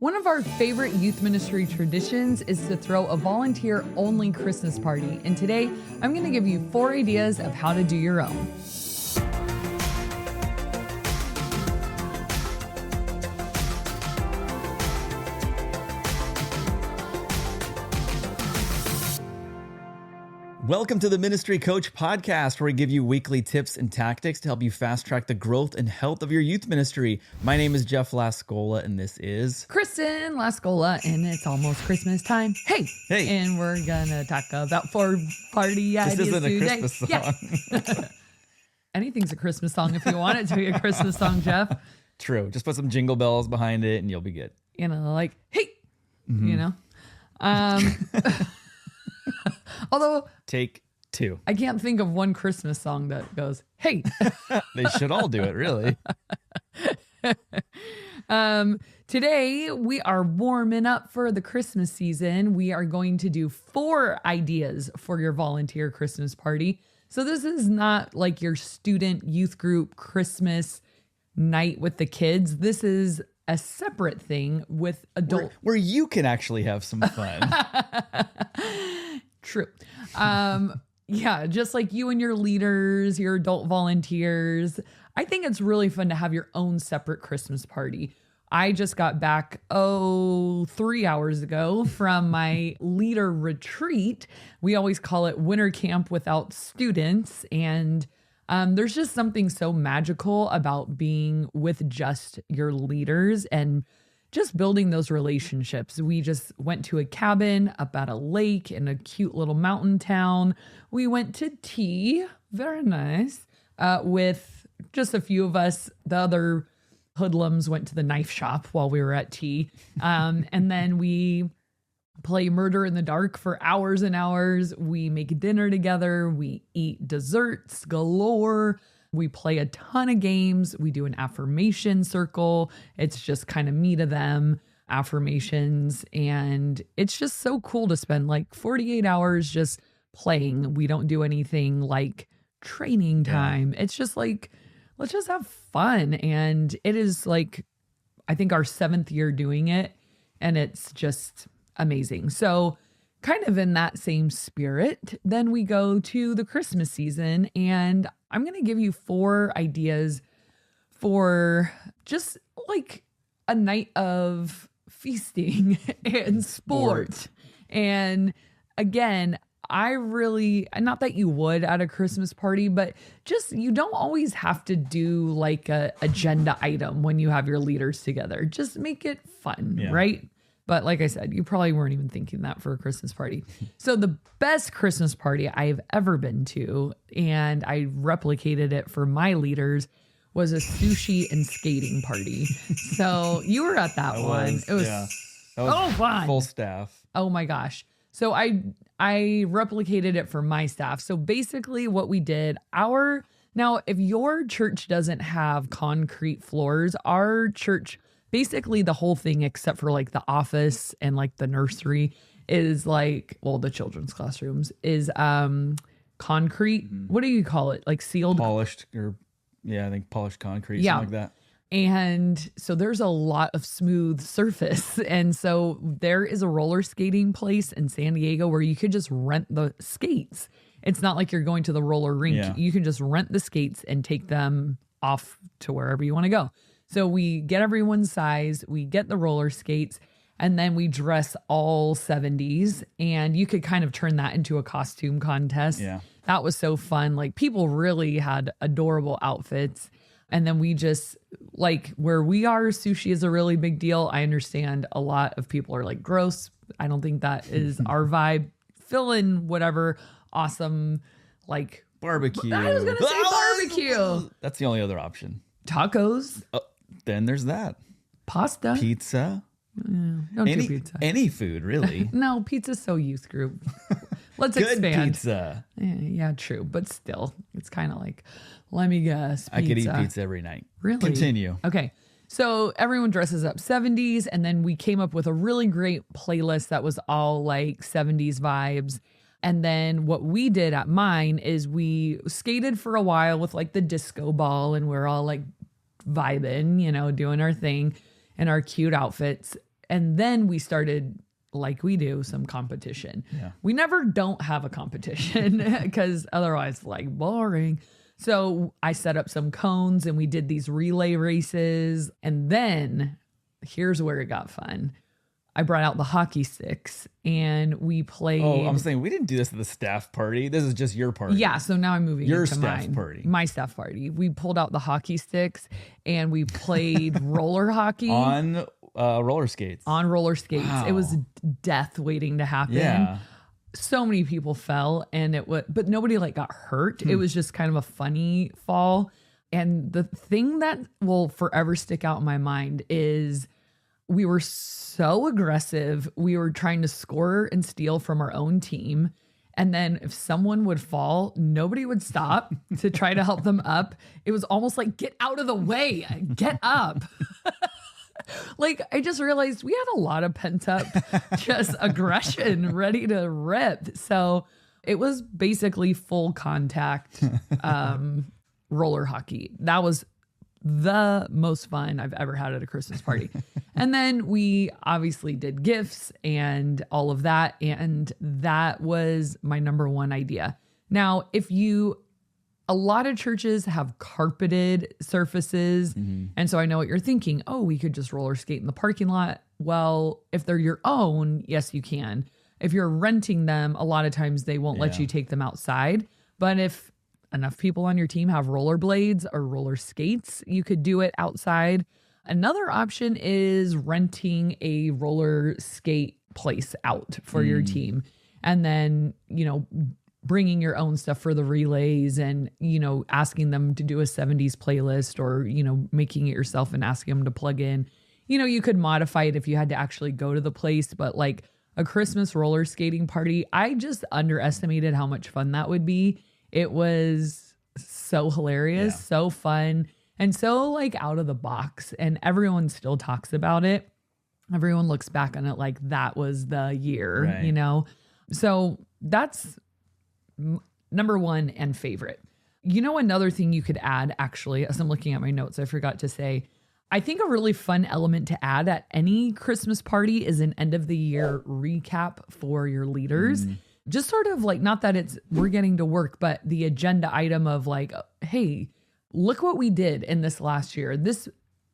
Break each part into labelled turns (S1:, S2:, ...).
S1: One of our favorite youth ministry traditions is to throw a volunteer-only Christmas party. And today, I'm going to give you 4 ideas of how to do your own.
S2: Welcome to the Ministry Coach Podcast, where we give you weekly tips and tactics to help you fast track the growth and health of your youth ministry. My name is Jeff Lascola, and this is
S1: Kristen Lascola, and it's almost Christmas time. Hey! And we're going to talk about 4 party ideas
S2: This isn't a
S1: today.
S2: Christmas song.
S1: Yeah. Anything's a Christmas song if you want it to be a Christmas song, Jeff.
S2: True. Just put some jingle bells behind it, and you'll be good.
S1: You know, like, hey! You know? Although,
S2: Take 2.
S1: I can't think of one Christmas song that goes, hey!
S2: They should all do it, really.
S1: Today, we are warming up for the Christmas season. We are going to do 4 ideas for your volunteer Christmas party. So this is not like your student youth group Christmas night with the kids. This is a separate thing with adult.
S2: Where you can actually have some fun.
S1: True. Yeah, just like you and your leaders, your adult volunteers. I think it's really fun to have your own separate Christmas party. I just got back, 3 hours ago from my leader retreat. We always call it winter camp without students. And there's just something so magical about being with just your leaders and just building those relationships. We just went to a cabin up at a lake in a cute little mountain town. We went to tea, very nice, with just a few of us. The other hoodlums went to the knife shop while we were at tea. And then we play murder in the dark for hours and hours. We make dinner together. We eat desserts galore. We play a ton of games. We do an affirmation circle. It's just kind of me to them affirmations. And it's just so cool to spend like 48 hours just playing. We don't do anything like training time. It's just like, let's just have fun. And it is like, I think our 7th year doing it. And it's just amazing. So kind of in that same spirit, then we go to the Christmas season, and I'm going to give you 4 ideas for just like a night of feasting and sport. And again, I really, not that you would at a Christmas party, but just, you don't always have to do like a agenda item when you have your leaders together. Just make it fun, right? But like I said, you probably weren't even thinking that for a Christmas party. So the best Christmas party I've ever been to, and I replicated it for my leaders, was a sushi and skating party. So you were at that one. It was so fun.
S2: Full staff.
S1: Oh my gosh. So I replicated it for my staff. So basically what we did, now if your church doesn't have concrete floors, our church, basically the whole thing except for like the office and like the nursery is like, well, the children's classrooms is concrete. What do you call it? Like sealed?
S2: Polished, or I think polished concrete, something like that.
S1: And so there's a lot of smooth surface. And so there is a roller skating place in San Diego where you could just rent the skates. It's not like you're going to the roller rink.
S2: Yeah.
S1: You can just rent the skates and take them off to wherever you want to go. So we get everyone's size, we get the roller skates, and then we dress all 70s. And you could kind of turn that into a costume contest.
S2: Yeah.
S1: That was so fun. Like, people really had adorable outfits. And then we just, like, where we are, sushi is a really big deal. I understand a lot of people are like, gross. I don't think that is our vibe. Fill in whatever awesome, like,
S2: Barbecue.
S1: I was going to say barbecue.
S2: That's the only other option.
S1: Tacos.
S2: Then there's that.
S1: Pasta.
S2: Pizza.
S1: Don't do pizza.
S2: Any food, really.
S1: No, pizza's so youth group. Let's
S2: Good
S1: expand.
S2: pizza.
S1: Yeah, true. But still, it's kind of like, let me guess, pizza.
S2: I could eat pizza every night.
S1: Really?
S2: Continue.
S1: Okay. So everyone dresses up 70s, and then we came up with a really great playlist that was all like 70s vibes. And then what we did at mine is we skated for a while with like the disco ball, and we're all like vibing, you know, doing our thing in our cute outfits. And then we started, like we do, some competition.
S2: Yeah.
S1: We never don't have a competition because otherwise, like, boring. So I set up some cones and we did these relay races. And then here's where it got fun. I brought out the hockey sticks and we played.
S2: Oh, I'm saying we didn't do this at the staff party. This is just your party.
S1: Yeah, so now I'm moving
S2: Your
S1: into
S2: staff
S1: mine.
S2: party.
S1: My staff party. We pulled out the hockey sticks and we played roller hockey
S2: On roller skates.
S1: on roller skates.
S2: Wow.
S1: It was death waiting to happen.
S2: Yeah.
S1: So many people fell and but nobody like got hurt. It was just kind of a funny fall. And the thing that will forever stick out in my mind is we were so aggressive. We were trying to score and steal from our own team. And then if someone would fall, nobody would stop to try to help them up. It was almost like, get out of the way, get up. Like, I just realized we had a lot of pent up just aggression ready to rip. So it was basically full contact roller hockey. That was the most fun I've ever had at a Christmas party. And then we obviously did gifts and all of that. And that was my number one idea. Now, a lot of churches have carpeted surfaces. And so I know what you're thinking. Oh, we could just roller skate in the parking lot. Well, if they're your own, yes, you can. If you're renting them, a lot of times they won't let you take them outside. But if enough people on your team have rollerblades or roller skates, you could do it outside. Another option is renting a roller skate place out for your team. And then, bringing your own stuff for the relays and, asking them to do a 70s playlist or, making it yourself and asking them to plug in. You could modify it if you had to actually go to the place, but like a Christmas roller skating party, I just underestimated how much fun that would be. It was so hilarious, so fun, and so like out of the box. And everyone still talks about it. Everyone looks back on it like that was the year,
S2: Right.
S1: So that's number one and favorite. Another thing you could add, actually, as I'm looking at my notes, I forgot to say, I think a really fun element to add at any Christmas party is an end of the year recap for your leaders. Just sort of like, not that we're getting to work, but the agenda item of like, hey, look what we did in this last year. This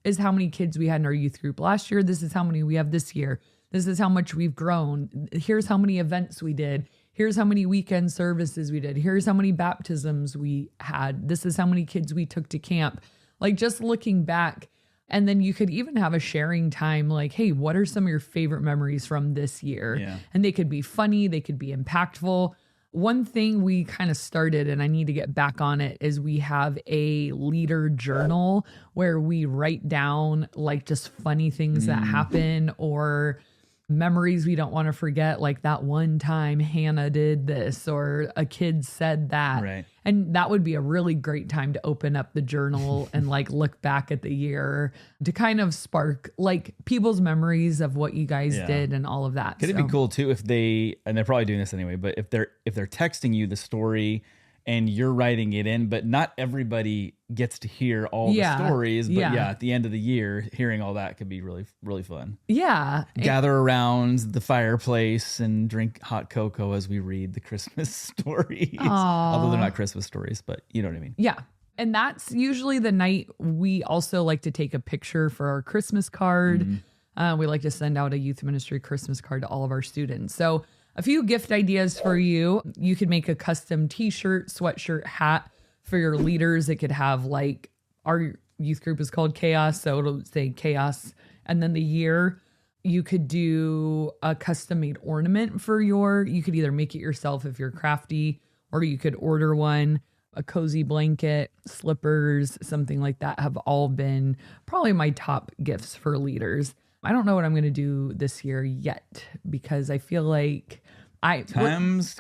S1: is how many kids we had in our youth group last year. This is how many we have this year. This is how much we've grown. Here's how many events we did. Here's how many weekend services we did. Here's how many baptisms we had. This is how many kids we took to camp. Like, just looking back. And then you could even have a sharing time like, hey, what are some of your favorite memories from this year?
S2: Yeah.
S1: And they could be funny, they could be impactful. One thing we kind of started, and I need to get back on it, is we have a leader journal where we write down like just funny things that happen or memories we don't want to forget, like that one time Hannah did this or a kid said that.
S2: Right.
S1: And that would be a really great time to open up the journal and like look back at the year to kind of spark like people's memories of what you guys did and all of that.
S2: Could it be cool too if and they're probably doing this anyway, but if they're texting you the story and you're writing it in, but not everybody gets to hear all the stories. But at the end of the year, hearing all that could be really, really fun.
S1: Yeah.
S2: Gather around the fireplace and drink hot cocoa as we read the Christmas stories. Although they're not Christmas stories, but you know what I mean?
S1: Yeah. And that's usually the night we also like to take a picture for our Christmas card. We like to send out a youth ministry Christmas card to all of our students. So a few gift ideas for you. You could make a custom t-shirt, sweatshirt, hat for your leaders. It could have like, our youth group is called Chaos, so it'll say Chaos and then the year. You could do a custom made ornament for you could either make it yourself if you're crafty, or you could order one. A cozy blanket, slippers, something like that have all been probably my top gifts for leaders. I don't know what I'm going to do this year yet because I feel like
S2: time's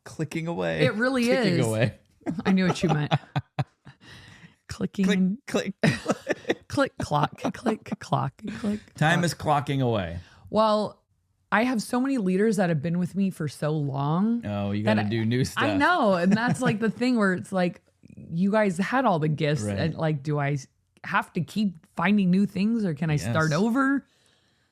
S2: clicking away.
S1: It really
S2: ticking
S1: is.
S2: Away.
S1: I knew what you meant. Clicking.
S2: Click.
S1: Click, clock, click, clock, click.
S2: Time is clocking away.
S1: Well, I have so many leaders that have been with me for so long.
S2: Oh, you got to do new stuff.
S1: I know. And that's like the thing where it's like, you guys had all the gifts.
S2: Right.
S1: And like, do I have to keep finding new things or can I start over?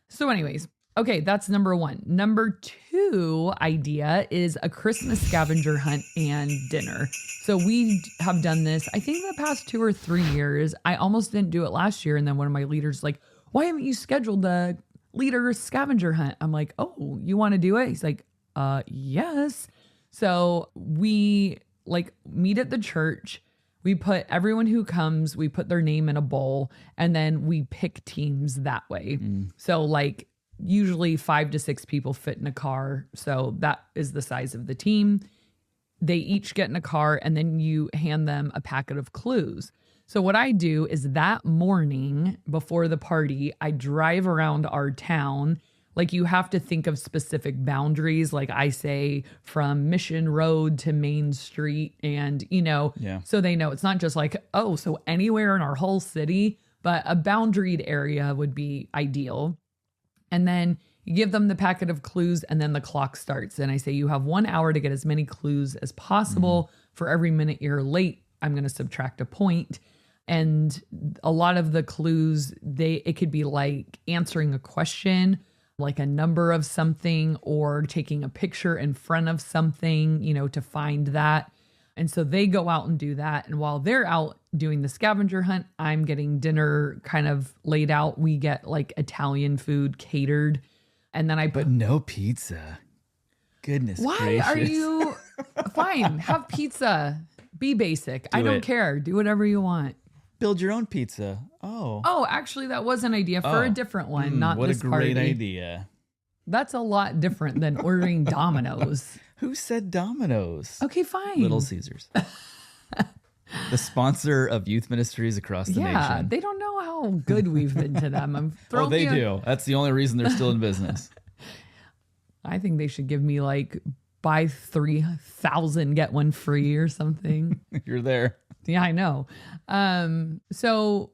S1: So anyways, okay, that's number one. Number two idea is a Christmas scavenger hunt and dinner. So we have done this, I think the past 2 or 3 years. I almost didn't do it last year. And then one of my leaders like, why haven't you scheduled the leader scavenger hunt? I'm like, oh, you want to do it? He's like, yes. So we like meet at the church. We put everyone who comes, we put their name in a bowl, and then we pick teams that way. So like usually 5 to 6 people fit in a car. So that is the size of the team. They each get in a car, and then you hand them a packet of clues. So what I do is that morning before the party, I drive around our town. Like you have to think of specific boundaries. Like I say from Mission Road to Main Street, and so they know it's not just like, oh, so anywhere in our whole city, but a boundaried area would be ideal. And then you give them the packet of clues, and then the clock starts. And I say, you have 1 hour to get as many clues as possible. For every minute you're late, I'm going to subtract a point. And a lot of the clues, it could be like answering a question, like a number of something, or taking a picture in front of something, to find that. And so they go out and do that. And while they're out doing the scavenger hunt, I'm getting dinner kind of laid out. We get like Italian food catered. And then
S2: But no pizza. Goodness
S1: Why
S2: gracious.
S1: are you... Fine, have pizza. Be basic. I don't care. Do whatever you want.
S2: Build your own pizza.
S1: Oh, actually, that was an idea for a different one, not
S2: what
S1: this
S2: a great
S1: party.
S2: idea.
S1: That's a lot different than ordering Domino's.
S2: Who said Domino's?
S1: Okay, fine.
S2: Little Caesars. The sponsor of youth ministries across the nation.
S1: They don't know how good we've been to them.
S2: They do. That's the only reason they're still in business.
S1: I think they should give me like buy 3,000, get one free or something.
S2: You're there.
S1: Yeah, I know. So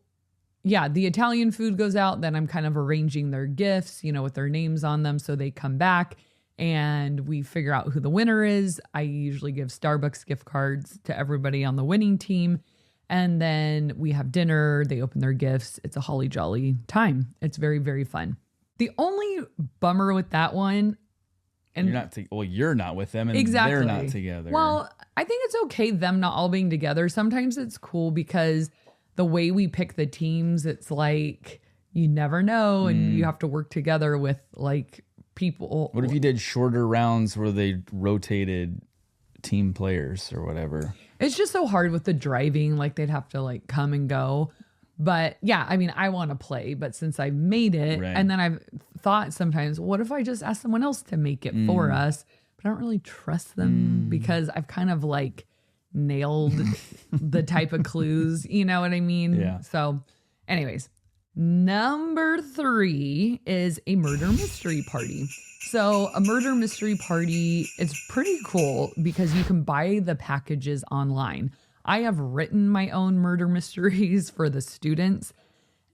S1: yeah, the Italian food goes out. Then I'm kind of arranging their gifts, with their names on them. So they come back and we figure out who the winner is. I usually give Starbucks gift cards to everybody on the winning team. And then we have dinner. They open their gifts. It's a holly jolly time. It's very, very fun. The only bummer with that one, and
S2: you're not with them, and
S1: exactly.
S2: They're not together.
S1: Well, I think it's okay them not all being together. Sometimes it's cool because the way we pick the teams, it's like you never know, and you have to work together with like people.
S2: What if you did shorter rounds where they rotated team players or whatever?
S1: It's just so hard with the driving. Like they'd have to like come and go. But yeah, I mean, I want to play, but since I made it,
S2: right.
S1: And then I've thought sometimes, what if I just ask someone else to make it for us? But I don't really trust them because I've kind of like nailed the type of clues, you know what I mean?
S2: Yeah.
S1: So anyways, number 3 is a murder mystery party. So a murder mystery party is pretty cool because you can buy the packages online. I have written my own murder mysteries for the students.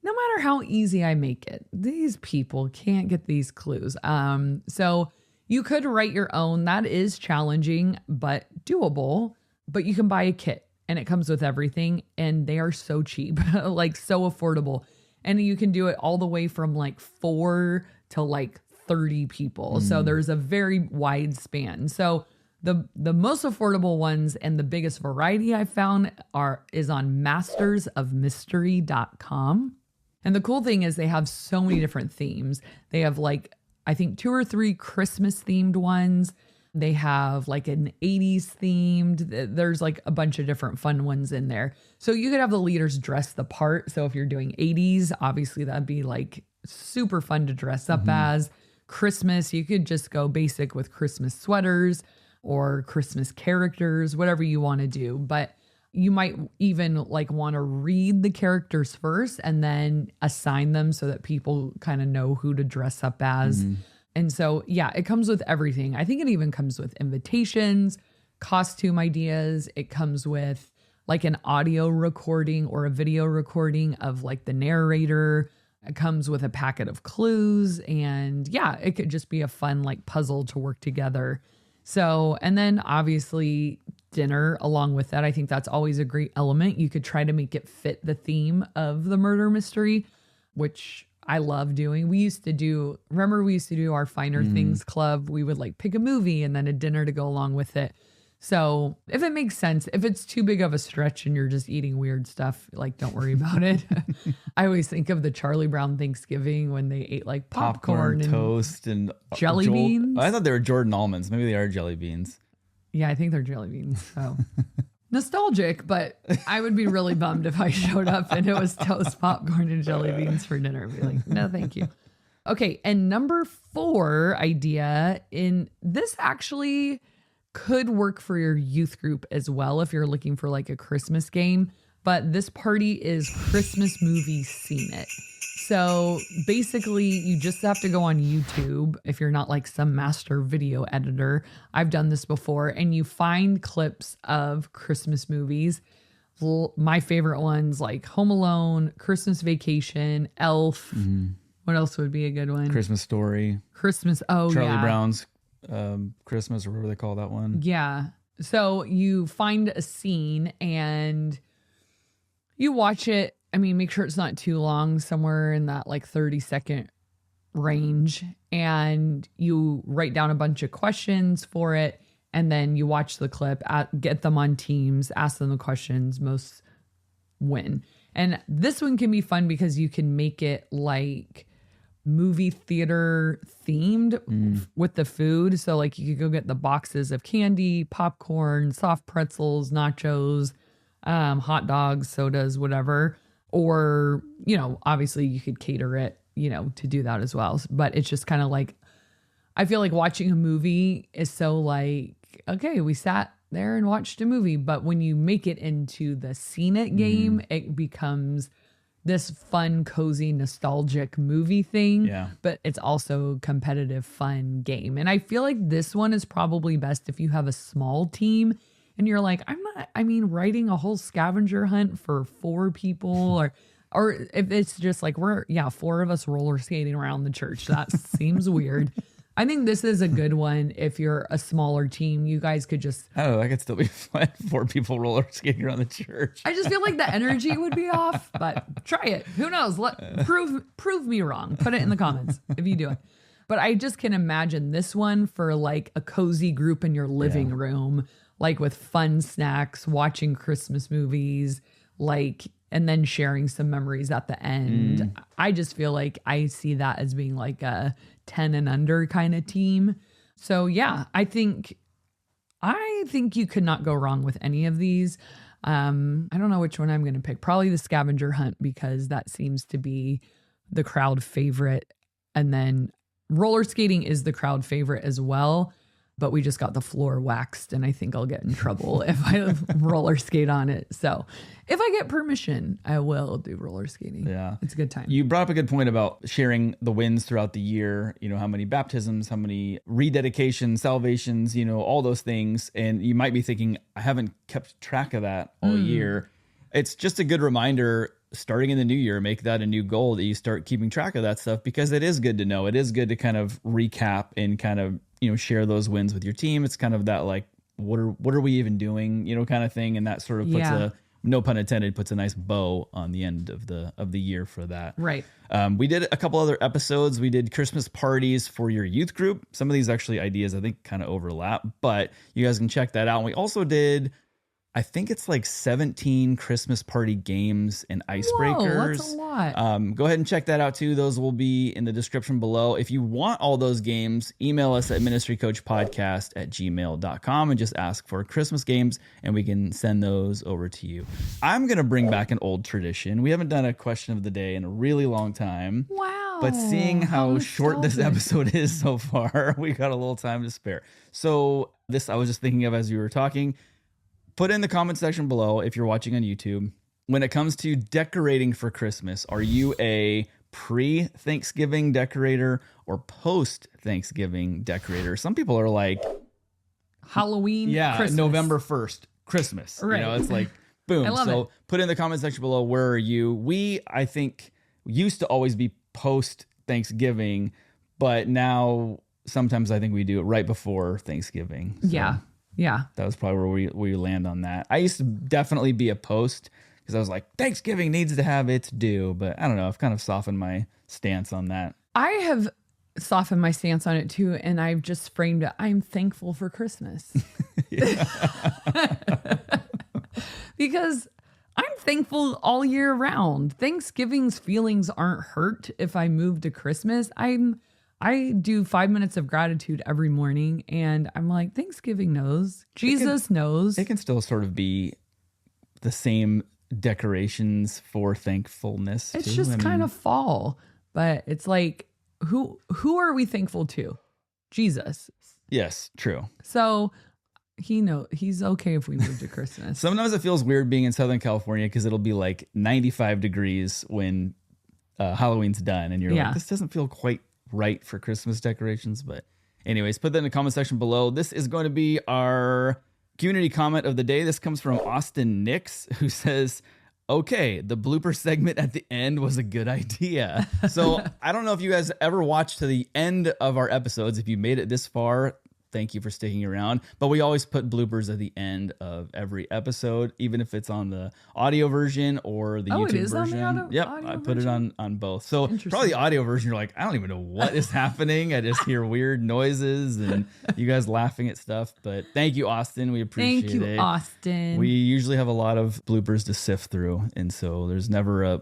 S1: No matter how easy I make it, these people can't get these clues. So you could write your own. That is challenging, but doable. But you can buy a kit and it comes with everything. And they are so cheap, like so affordable. And you can do it all the way from like 4 to like 30 people. So there's a very wide span. So the most affordable ones and the biggest variety I found is on mastersofmystery.com. And the cool thing is they have so many different themes. They have like, I think 2 or 3 Christmas themed ones. They have like an 80s themed. There's like a bunch of different fun ones in there. So you could have the leaders dress the part. So if you're doing 80s, obviously that'd be like super fun to dress up as. Christmas, you could just go basic with Christmas sweaters or Christmas characters, whatever you want to do. But you might even like want to read the characters first and then assign them so that people kind of know who to dress up as. And so, yeah, it comes with everything. I think it even comes with invitations, costume ideas. It comes with like an audio recording or a video recording of like the narrator. It comes with a packet of clues. And yeah, it could just be a fun like puzzle to work together. So, and then obviously dinner along with that. I think that's always a great element. You could try to make it fit the theme of the murder mystery, which I love doing. We used to do our Finer Things Club. We would like pick a movie and then a dinner to go along with it. So if it makes sense, if it's too big of a stretch and you're just eating weird stuff, like don't worry about it. I always think of the Charlie Brown Thanksgiving when they ate like popcorn and
S2: toast and
S1: jelly beans.
S2: I thought they were Jordan almonds. Maybe they are jelly beans.
S1: Yeah, I think they're jelly beans. So nostalgic, but I would be really bummed if I showed up and it was toast, popcorn, and jelly beans for dinner. I'd be like, no, thank you. Okay, and number 4 idea, in this actually could work for your youth group as well if you're looking for like a Christmas game, but this party is Christmas movie Seen It. So basically you just have to go on YouTube if you're not like some master video editor. I've done this before, and you find clips of Christmas movies. My favorite ones like Home Alone, Christmas Vacation, Elf. What else would be a good one?
S2: Christmas Story.
S1: Charlie
S2: Brown's Christmas, or whatever they call that one.
S1: Yeah. So you find a scene and you watch it. I mean, make sure it's not too long, somewhere in that like 30-second range. And you write down a bunch of questions for it. And then you watch the clip, get them on teams, ask them the questions, most win. And this one can be fun because you can make it like movie theater themed with the food. So like you could go get the boxes of candy, popcorn, soft pretzels, nachos, hot dogs, sodas, whatever. Or, you know, obviously you could cater it, you know, to do that as well. But it's just kind of like, I feel like watching a movie is so like, okay, we sat there and watched a movie. But when you make it into the Seen It game, it becomes this fun, cozy, nostalgic movie thing.
S2: Yeah.
S1: But it's also competitive, fun game. And I feel like this one is probably best if you have a small team and you're like, writing a whole scavenger hunt for 4 people or if it's just like 4 of us roller skating around the church. That seems weird. I think this is a good one if you're a smaller team. You guys could just...
S2: I don't know. That could still be fun. 4 people roller skating around the church.
S1: I just feel like the energy would be off, but try it. Who knows? Prove me wrong. Put it in the comments if you do it. But I just can imagine this one for like a cozy group in your living room, like with fun snacks, watching Christmas movies, like, and then sharing some memories at the end. I just feel like I see that as being like a 10 and under kind of team. So yeah, I think you could not go wrong with any of these. I don't know which one I'm going to pick. Probably the scavenger hunt, because that seems to be the crowd favorite. And then roller skating is the crowd favorite as well. But we just got the floor waxed, and I think I'll get in trouble if I roller skate on it. So if I get permission, I will do roller skating.
S2: Yeah.
S1: It's a good time.
S2: You brought up a good point about sharing the wins throughout the year. You know, how many baptisms, how many rededications, salvations, you know, all those things. And you might be thinking, I haven't kept track of that all year. It's just a good reminder, starting in the new year, make that a new goal, that you start keeping track of that stuff, because it is good to know. It is good to kind of recap and kind of, you know, share those wins with your team. It's kind of that like, what are we even doing, you know, kind of thing. And that sort of puts no pun intended, puts a nice bow on the end of the year for that.
S1: Right.
S2: We did a couple other episodes. We did Christmas parties for your youth group. Some of these actually ideas I think kind of overlap, but you guys can check that out. And we also did, I think it's like 17 Christmas party games and icebreakers.
S1: Whoa, that's a lot.
S2: Go ahead and check that out too. Those will be in the description below. If you want all those games, email us at ministrycoachpodcast@gmail.com and just ask for Christmas games and we can send those over to you. I'm going to bring back an old tradition. We haven't done a question of the day in a really long time.
S1: Wow.
S2: But seeing how short this episode is so far, we got a little time to spare. So this I was just thinking of as you were talking. Put in the comment section below if you're watching on YouTube. When it comes to decorating for Christmas, are you a pre-Thanksgiving decorator or post-Thanksgiving decorator? Some people are like
S1: Halloween, Christmas.
S2: November 1st, Christmas.
S1: Right.
S2: You know, it's like boom.
S1: I love it.
S2: Put in the comment section below, where are you? I think, used to always be post-Thanksgiving, but now sometimes I think we do it right before Thanksgiving. So.
S1: Yeah.
S2: That was probably where we land on that. I used to definitely be a post because I was like, Thanksgiving needs to have its due. But I don't know. I've kind of softened my stance on that?
S1: I have softened my stance on it too, and I've just framed it. I'm thankful for Christmas. Because I'm thankful all year round. Thanksgiving's feelings aren't hurt if I move to Christmas. I do 5 minutes of gratitude every morning, and I'm like, Thanksgiving knows. Jesus knows.
S2: It can still sort of be the same decorations for thankfulness.
S1: It's just kind of fall, but it's like, who are we thankful to? Jesus.
S2: Yes, true.
S1: So he's okay if we move to Christmas.
S2: Sometimes it feels weird being in Southern California because it'll be like 95 degrees when Halloween's done, and you're like, this doesn't feel quite right for Christmas decorations. But anyways, put that in the comment section below. This is going to be our community comment of the day. This comes from Austin Nix, who says, okay, the blooper segment at the end was a good idea. So I don't know if you guys ever watched to the end of our episodes. If you made it this far, thank you for sticking around. But we always put bloopers at the end of every episode, even if it's on the audio version or the YouTube version.
S1: On the
S2: I put it on both. So probably the audio version, you're like, I don't even know what is happening. I just hear weird noises and you guys laughing at stuff. But thank you, Austin. We appreciate it.
S1: Thank you, Austin.
S2: We usually have a lot of bloopers to sift through. And so there's never a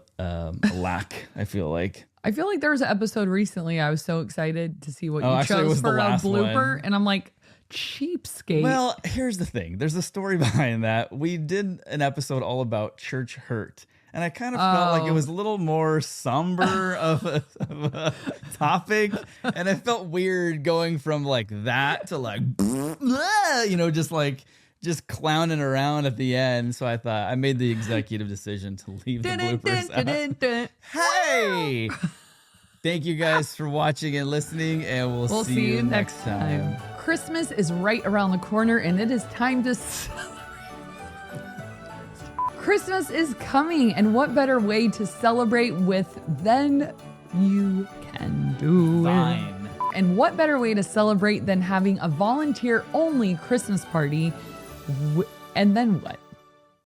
S2: lack, I feel like.
S1: I feel like there was an episode recently. I was so excited to see what you chose for a blooper. And I'm like, cheapskate.
S2: Well, here's the thing. There's a story behind that. We did an episode all about church hurt. And I kind of felt like it was a little more somber of a topic. And I felt weird going from like that to like, just clowning around at the end. So I thought I made the executive decision to leave the bloopers out. Hey! Thank you guys for watching and listening, and we'll see you next time.
S1: Christmas is right around the corner, and it is time to celebrate. Christmas is coming, and what better way to celebrate with than you can do?
S2: Fine.
S1: And what better way to celebrate than having a volunteer-only Christmas party? And then what?